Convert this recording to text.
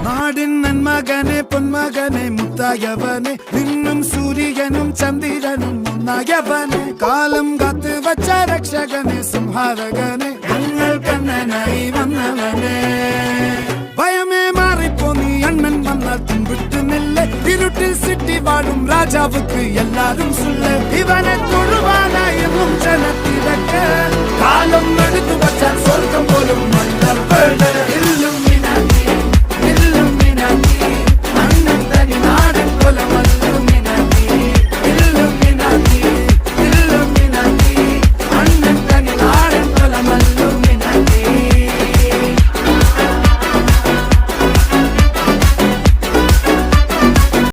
നാടിൻ നന്മകനെ പൊന്മകനെ മുത്തായവനെ നിന്നും സൂര്യനും ചന്ദ്രനും ഒന്നായവനെ കാലം കാത്ത് വച്ച രക്ഷകനെ സംഹാരകനെ ഞങ്ങൾ കണ്ണനായി വന്നവനെ ഭയമേ മാറിപ്പോ നീ അണ്ണൻ വന്നാൽ തുമ്പിട്ടുന്നില്ല ഇരുട്ടിൽ സിറ്റി വാഴും രാജാവുക്ക് എല്ലാരും സുല്ല ഇവനെ തൊഴുവാനായെന്നും ജനത്തിരക്ക് കാലം എടുത്തു വച്ചാൽ സ്വർഗം പോലും മണ്ണ